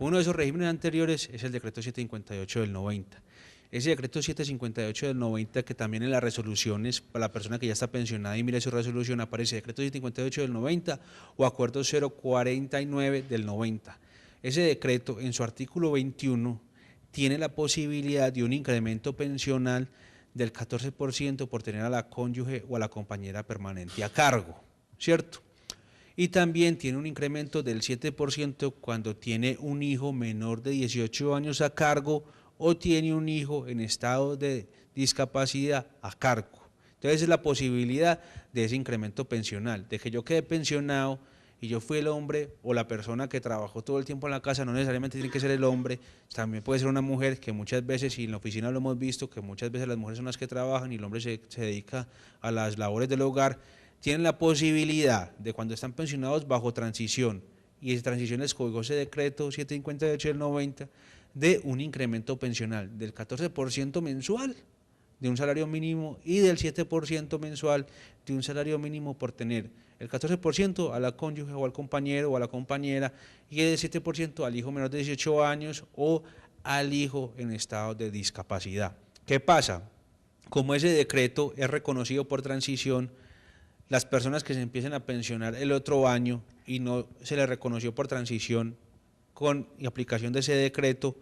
Uno de esos regímenes anteriores es el decreto 758 del 90. Ese decreto 758 del 90, que también en las resoluciones, para la persona que ya está pensionada y mire su resolución, aparece decreto 758 del 90 o acuerdo 049 del 90. Ese decreto, en su artículo 21, tiene la posibilidad de un incremento pensional del 14% por tener a la cónyuge o a la compañera permanente a cargo, ¿cierto? Y también tiene un incremento del 7% cuando tiene un hijo menor de 18 años a cargo o tiene un hijo en estado de discapacidad a cargo. Entonces es la posibilidad de ese incremento pensional, de que yo quede pensionado y yo fui el hombre o la persona que trabajó todo el tiempo en la casa, no necesariamente tiene que ser el hombre, también puede ser una mujer, que muchas veces, y en la oficina lo hemos visto, que muchas veces las mujeres son las que trabajan y el hombre se dedica a las labores del hogar, tienen la posibilidad de cuando están pensionados bajo transición, y esa transición les cobijó ese decreto 758 del 90, de un incremento pensional del 14% mensual de un salario mínimo y del 7% mensual de un salario mínimo por tener el 14% a la cónyuge o al compañero o a la compañera y el 7% al hijo menor de 18 años o al hijo en estado de discapacidad. ¿Qué pasa? Como ese decreto es reconocido por transición, las personas que se empiecen a pensionar el otro año y no se les reconoció por transición con aplicación de ese decreto,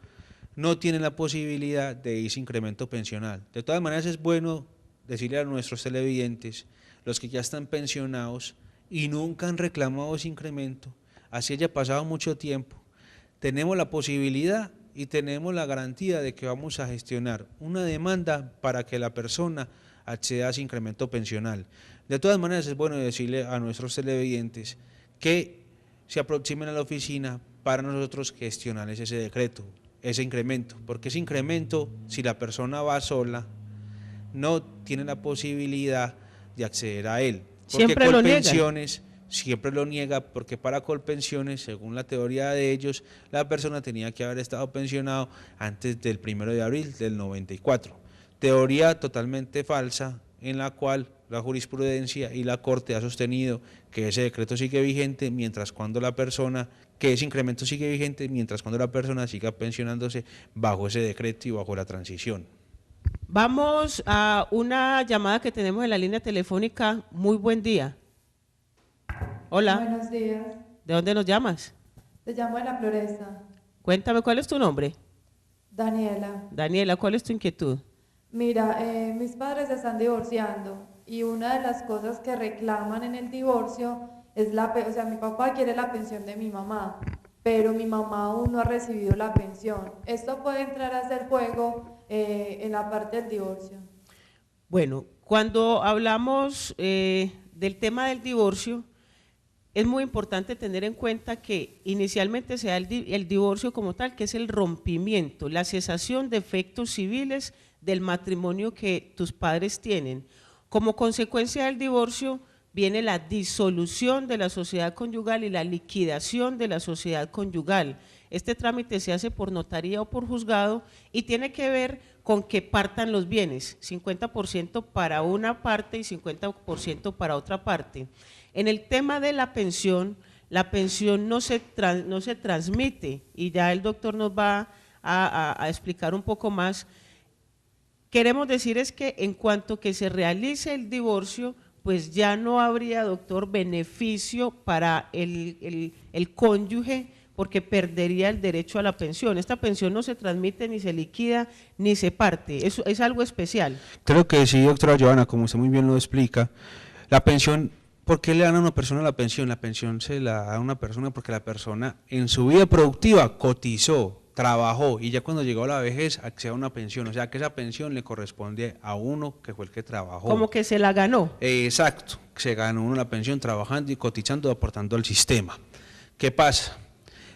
no tienen la posibilidad de ese incremento pensional. De todas maneras es bueno decirle a nuestros televidentes, los que ya están pensionados y nunca han reclamado ese incremento, así haya pasado mucho tiempo, tenemos la posibilidad y tenemos la garantía de que vamos a gestionar una demanda para que la persona acceda a ese incremento pensional. De todas maneras es bueno decirle a nuestros televidentes que se aproximen a la oficina para nosotros gestionar ese decreto, ese incremento, porque ese incremento, si la persona va sola, no tiene la posibilidad de acceder a él. Porque siempre lo Colpensiones siempre lo niega, porque para Colpensiones, según la teoría de ellos, la persona tenía que haber estado pensionado antes del 1 de abril del 94. Teoría totalmente falsa, en la cual la jurisprudencia y la Corte ha sostenido que ese decreto sigue vigente mientras cuando la persona, que ese incremento sigue vigente mientras cuando la persona siga pensionándose bajo ese decreto y bajo la transición. Vamos a una llamada que tenemos en la línea telefónica. Muy buen día. Hola. Buenos días. ¿De dónde nos llamas? Te llamo de La Floresta. Cuéntame, ¿cuál es tu nombre? Daniela. Daniela, ¿cuál es tu inquietud? Mira, mis padres se están divorciando y una de las cosas que reclaman en el divorcio es o sea, mi papá quiere la pensión de mi mamá, pero mi mamá aún no ha recibido la pensión. ¿Esto puede entrar a hacer juego en la parte del divorcio? Bueno, cuando hablamos del tema del divorcio, es muy importante tener en cuenta que inicialmente se da el divorcio como tal, que es el rompimiento, la cesación de efectos civiles del matrimonio que tus padres tienen. Como consecuencia del divorcio viene la disolución de la sociedad conyugal y la liquidación de la sociedad conyugal. Este trámite se hace por notaría o por juzgado y tiene que ver con que partan los bienes, 50% para una parte y 50% para otra parte. En el tema de la pensión no se transmite y ya el doctor nos va a explicar un poco más. Queremos decir es que en cuanto que se realice el divorcio, pues ya no habría, doctor, beneficio para el cónyuge porque perdería el derecho a la pensión. Esta pensión no se transmite, ni se liquida, ni se parte. Eso es algo especial. Creo que sí, doctora Johanna, como usted muy bien lo explica, la pensión, ¿por qué le dan a una persona la pensión? La pensión se la da a una persona porque la persona en su vida productiva cotizó, trabajó y ya cuando llegó a la vejez accede a una pensión, o sea que esa pensión le corresponde a uno que fue el que trabajó. Como que se la ganó. Exacto, se ganó uno la pensión trabajando y cotizando, aportando al sistema. ¿Qué pasa?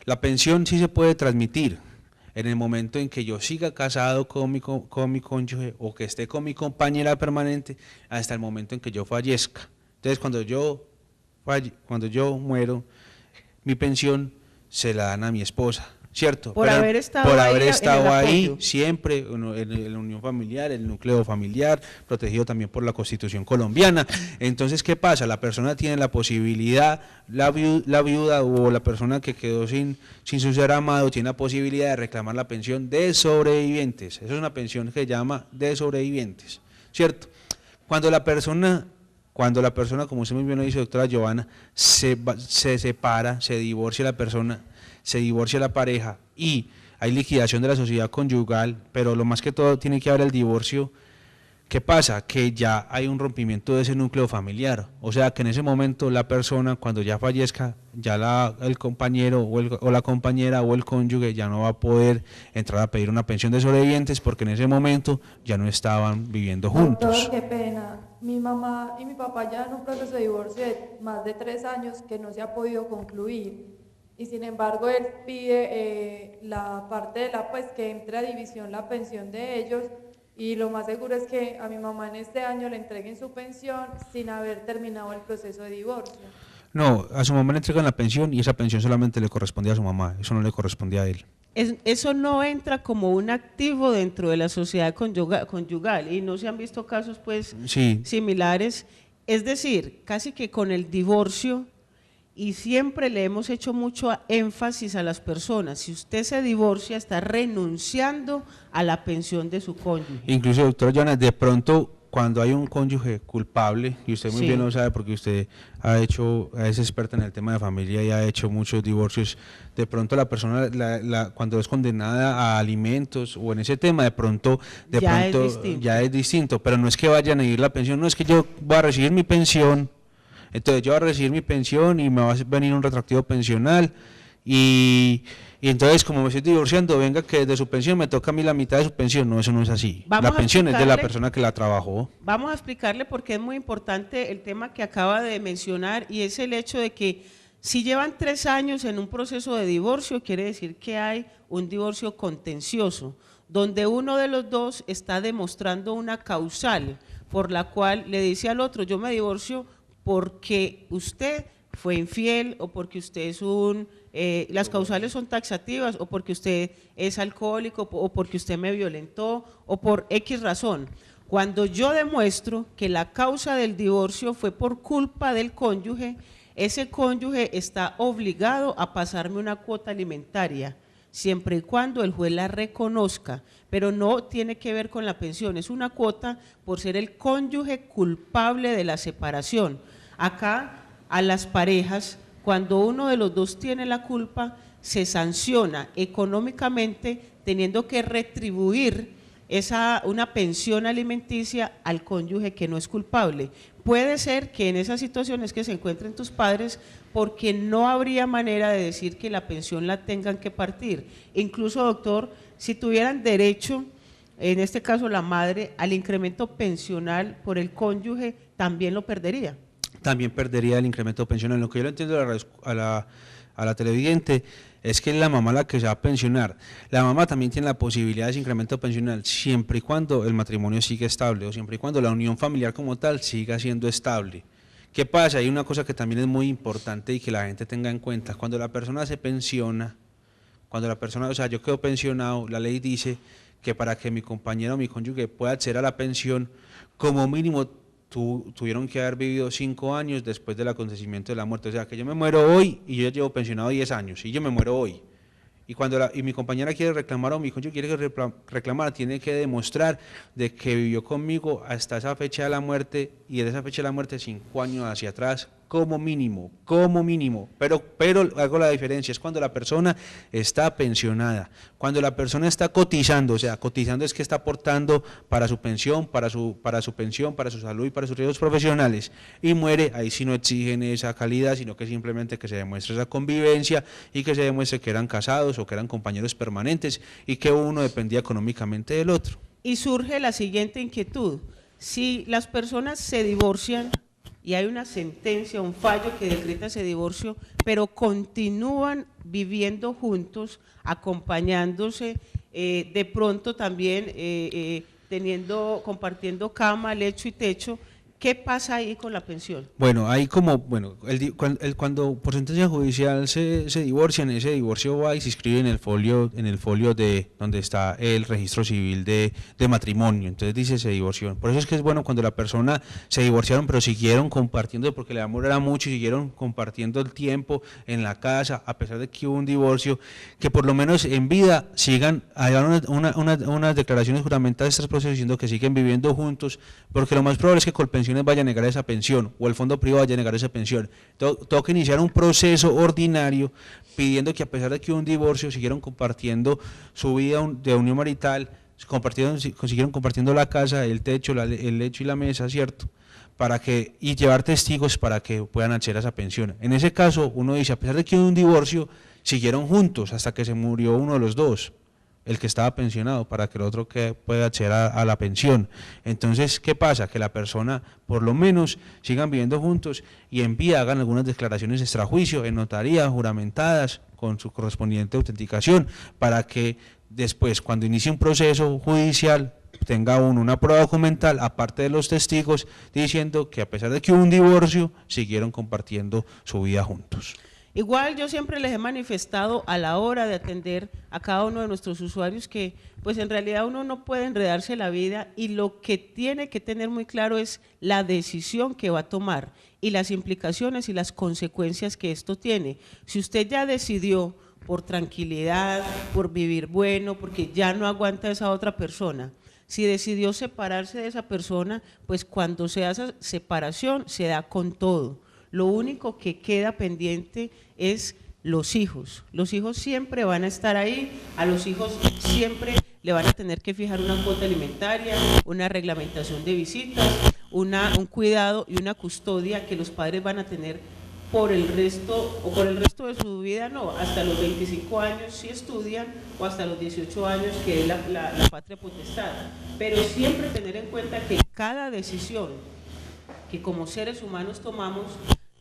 La pensión sí se puede transmitir en el momento en que yo siga casado con mi cónyuge o que esté con mi compañera permanente hasta el momento en que yo fallezca. Entonces cuando yo muero, mi pensión se la dan a mi esposa. ¿cierto? Por haber estado ahí siempre en la unión familiar, el núcleo familiar, protegido también por la Constitución colombiana. Entonces, ¿qué pasa? La persona tiene la posibilidad, la viuda o la persona que quedó sin su ser amado, tiene la posibilidad de reclamar la pensión de sobrevivientes. Eso es una pensión que se llama de sobrevivientes, ¿cierto? Cuando la persona, como usted muy bien lo dice, doctora Giovanna, se separa, se divorcia la persona, se divorcia la pareja y hay liquidación de la sociedad conyugal, pero lo más que todo tiene que haber el divorcio. ¿Qué pasa? Que ya hay un rompimiento de ese núcleo familiar, o sea que en ese momento la persona, cuando ya fallezca, ya el compañero o la compañera o el cónyuge ya no va a poder entrar a pedir una pensión de sobrevivientes porque en ese momento ya no estaban viviendo juntos. Doctor, qué pena. Mi mamá y mi papá ya en un proceso de divorcio de más de 3 años que no se ha podido concluir. Y sin embargo él pide la parte de pues que entre a división la pensión de ellos, y lo más seguro es que a mi mamá en este año le entreguen su pensión sin haber terminado el proceso de divorcio. No, a su mamá le entregan la pensión y esa pensión solamente le corresponde a su mamá, eso no le corresponde a él. Eso no entra como un activo dentro de la sociedad conyugal y no se han visto casos pues similares, es decir, casi que con el divorcio. Y siempre le hemos hecho mucho énfasis a las personas, si usted se divorcia está renunciando a la pensión de su cónyuge. Incluso, doctora Joana, de pronto cuando hay un cónyuge culpable, y usted muy bien lo sabe porque usted es experta en el tema de familia y ha hecho muchos divorcios, de pronto la persona cuando es condenada a alimentos o en ese tema, de pronto ya es distinto, pero no es que vayan a ir la pensión, no es que yo voy a recibir mi pensión. Entonces yo voy a recibir mi pensión y me va a venir un retroactivo pensional y entonces como me estoy divorciando, venga que de su pensión me toca a mí la mitad de su pensión. No, eso no es así. La pensión es de la persona que la trabajó. Vamos a explicarle por qué es muy importante el tema que acaba de mencionar y es el hecho de que si llevan 3 años en un proceso de divorcio, quiere decir que hay un divorcio contencioso, donde uno de los dos está demostrando una causal por la cual le dice al otro, yo me divorcio porque usted fue infiel o porque usted es las causales son taxativas o porque usted es alcohólico o porque usted me violentó o por X razón. Cuando yo demuestro que la causa del divorcio fue por culpa del cónyuge, ese cónyuge está obligado a pasarme una cuota alimentaria, siempre y cuando el juez la reconozca, pero no tiene que ver con la pensión, es una cuota por ser el cónyuge culpable de la separación. Acá a las parejas, cuando uno de los dos tiene la culpa, se sanciona económicamente teniendo que retribuir una pensión alimenticia al cónyuge que no es culpable. Puede ser que en esas situaciones que se encuentren tus padres, porque no habría manera de decir que la pensión la tengan que partir. Incluso, doctor, si tuvieran derecho, en este caso la madre, al incremento pensional por el cónyuge, también lo perdería. También perdería el incremento pensional. Lo que yo le entiendo a la televidente es que es la mamá la que se va a pensionar. La mamá también tiene la posibilidad de ese incremento pensional siempre y cuando el matrimonio siga estable o siempre y cuando la unión familiar como tal siga siendo estable. ¿Qué pasa? Hay una cosa que también es muy importante y que la gente tenga en cuenta. Cuando la persona se pensiona, yo quedo pensionado, la ley dice que para que mi compañero o mi cónyuge pueda acceder a la pensión, como mínimo tuvieron que haber vivido 5 años después del acontecimiento de la muerte. O sea, que yo me muero hoy y yo ya llevo pensionado 10 años y yo me muero hoy. Y mi compañera quiere reclamar o mi cónyuge quiere reclamar, tiene que demostrar de que vivió conmigo hasta esa fecha de la muerte y de esa fecha de la muerte 5 años hacia atrás, como mínimo. Pero hago la diferencia, es cuando la persona está pensionada, cuando la persona está cotizando, o sea, cotizando es que está aportando para su pensión, para su pensión, para su salud y para sus riesgos profesionales, y muere, ahí sí no exigen esa calidad, sino que simplemente que se demuestre esa convivencia y que se demuestre que eran casados o que eran compañeros permanentes y que uno dependía económicamente del otro. Y surge la siguiente inquietud, si las personas se divorcian y hay una sentencia, un fallo que decreta ese divorcio, pero continúan viviendo juntos, acompañándose, de pronto también compartiendo cama, lecho y techo, ¿Qué pasa ahí con la pensión? Bueno, ahí cuando por sentencia judicial se divorcian, ese divorcio va y se inscribe en el folio de donde está el registro civil de matrimonio, entonces dice se divorció. Por eso es que es bueno cuando la persona se divorciaron pero siguieron compartiendo, porque el amor era mucho y siguieron compartiendo el tiempo en la casa, a pesar de que hubo un divorcio, que por lo menos en vida sigan, hagan unas declaraciones juramentadas tras proceso diciendo que siguen viviendo juntos, porque lo más probable es que Colpensiones vaya a negar esa pensión o el fondo privado vaya a negar esa pensión. Tengo que iniciar un proceso ordinario pidiendo que a pesar de que hubo un divorcio siguieron compartiendo su vida de unión marital, siguieron compartiendo la casa, el techo, el lecho y la mesa, ¿cierto? Y llevar testigos para que puedan acceder a esa pensión. En ese caso uno dice, a pesar de que hubo un divorcio, siguieron juntos hasta que se murió uno de los dos, el que estaba pensionado, para que el otro pueda acceder a la pensión. Entonces, ¿qué pasa? Que la persona, por lo menos, sigan viviendo juntos y en vida hagan algunas declaraciones extrajuicio, en notaría, juramentadas, con su correspondiente autenticación, para que después, cuando inicie un proceso judicial, tenga una prueba documental, aparte de los testigos, diciendo que a pesar de que hubo un divorcio, siguieron compartiendo su vida juntos. Igual yo siempre les he manifestado a la hora de atender a cada uno de nuestros usuarios que pues en realidad uno no puede enredarse la vida y lo que tiene que tener muy claro es la decisión que va a tomar y las implicaciones y las consecuencias que esto tiene. Si usted ya decidió por tranquilidad, por vivir bueno, porque ya no aguanta a esa otra persona, si decidió separarse de esa persona, pues cuando se hace esa separación se da con todo. Lo único que queda pendiente es los hijos. Los hijos siempre van a estar ahí, a los hijos siempre le van a tener que fijar una cuota alimentaria, una reglamentación de visitas, un cuidado y una custodia que los padres van a tener por el resto de su vida, no, hasta los 25 años si estudian o hasta los 18 años que es la patria potestad. Pero siempre tener en cuenta que cada decisión que como seres humanos tomamos,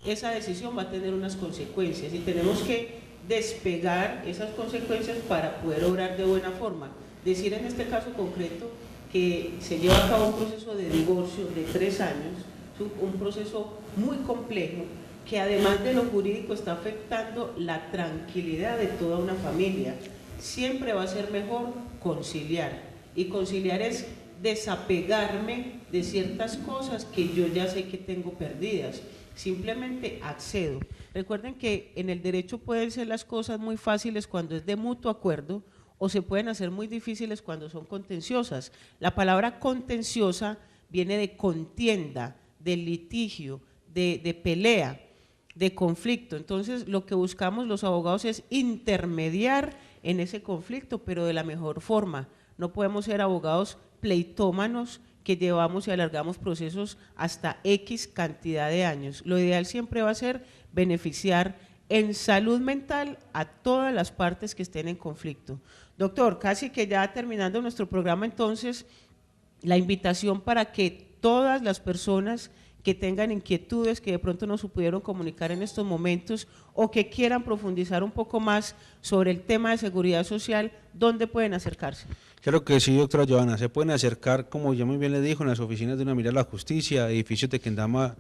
esa decisión va a tener unas consecuencias y tenemos que despegar esas consecuencias para poder obrar de buena forma. Decir en este caso concreto que se lleva a cabo un proceso de divorcio de 3 años, un proceso muy complejo que además de lo jurídico está afectando la tranquilidad de toda una familia. Siempre va a ser mejor conciliar y conciliar es desapegarme de ciertas cosas que yo ya sé que tengo perdidas. Simplemente accedo. Recuerden que en el derecho pueden ser las cosas muy fáciles cuando es de mutuo acuerdo o se pueden hacer muy difíciles cuando son contenciosas. La palabra contenciosa viene de contienda, de litigio, de pelea, de conflicto. Entonces lo que buscamos los abogados es intermediar en ese conflicto, pero de la mejor forma. No podemos ser abogados pleitómanos que llevamos y alargamos procesos hasta X cantidad de años. Lo ideal siempre va a ser beneficiar en salud mental a todas las partes que estén en conflicto. Doctor, casi que ya terminando nuestro programa, entonces, la invitación para que todas las personas que tengan inquietudes, que de pronto no se pudieron comunicar en estos momentos o que quieran profundizar un poco más sobre el tema de seguridad social, ¿dónde pueden acercarse? Claro que sí, doctora Johanna, se pueden acercar, como ya muy bien le dijo, en las oficinas de Una Mirada a la Justicia, edificio Tequendama,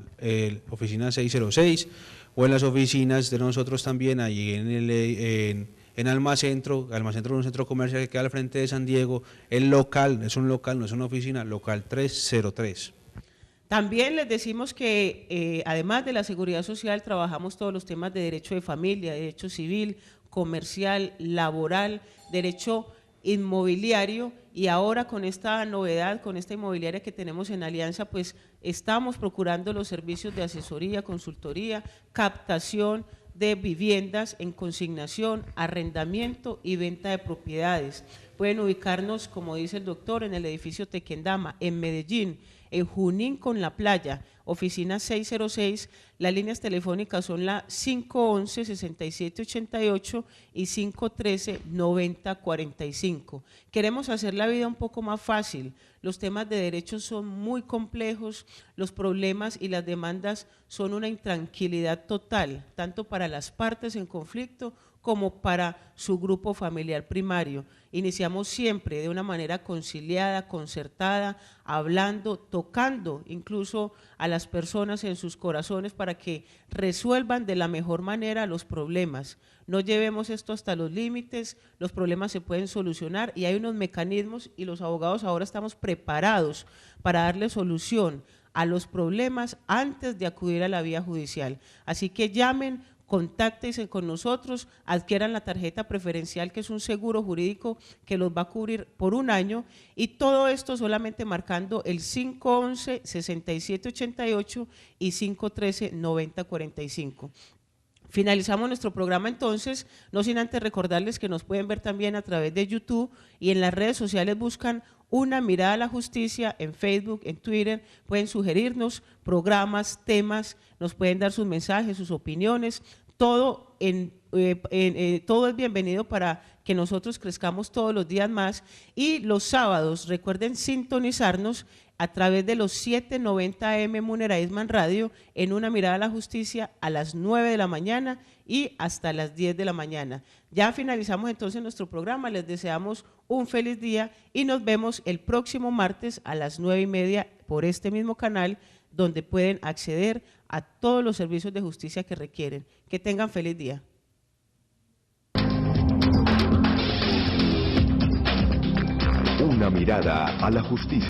oficina 606, o en las oficinas de nosotros también, ahí en Almacentro es un centro comercial que queda al frente de San Diego, el local, es un local, no es una oficina, local 303. También les decimos que además de la seguridad social trabajamos todos los temas de derecho de familia, derecho civil, comercial, laboral, derecho inmobiliario y ahora con esta novedad, con esta inmobiliaria que tenemos en alianza, pues estamos procurando los servicios de asesoría, consultoría, captación de viviendas en consignación, arrendamiento y venta de propiedades. Pueden ubicarnos, como dice el doctor, en el edificio Tequendama, en Medellín, en Junín con la playa, oficina 606, las líneas telefónicas son la 511-6788 y 513-9045. Queremos hacer la vida un poco más fácil, los temas de derechos son muy complejos, los problemas y las demandas son una intranquilidad total, tanto para las partes en conflicto como para su grupo familiar primario. Iniciamos siempre de una manera conciliada, concertada, hablando, tocando incluso a las personas en sus corazones para que resuelvan de la mejor manera los problemas. No llevemos esto hasta los límites, los problemas se pueden solucionar y hay unos mecanismos y los abogados ahora estamos preparados para darle solución a los problemas antes de acudir a la vía judicial. Así que llamen, contáctense con nosotros, adquieran la tarjeta preferencial, que es un seguro jurídico que los va a cubrir por un año, y todo esto solamente marcando el 511-6788 y 513-9045. Finalizamos nuestro programa entonces, no sin antes recordarles que nos pueden ver también a través de YouTube y en las redes sociales buscan Una Mirada a la Justicia en Facebook, en Twitter, pueden sugerirnos programas, temas, nos pueden dar sus mensajes, sus opiniones, todo es bienvenido para que nosotros crezcamos todos los días más. Y los sábados, recuerden sintonizarnos a través de los 790 AM Munera Isman Radio en Una Mirada a la Justicia a las 9 de la mañana y hasta las 10 de la mañana. Ya finalizamos entonces nuestro programa, les deseamos un feliz día y nos vemos el próximo martes a las 9:30 por este mismo canal, donde pueden acceder a todos los servicios de justicia que requieren. Que tengan feliz día. Una mirada a la justicia.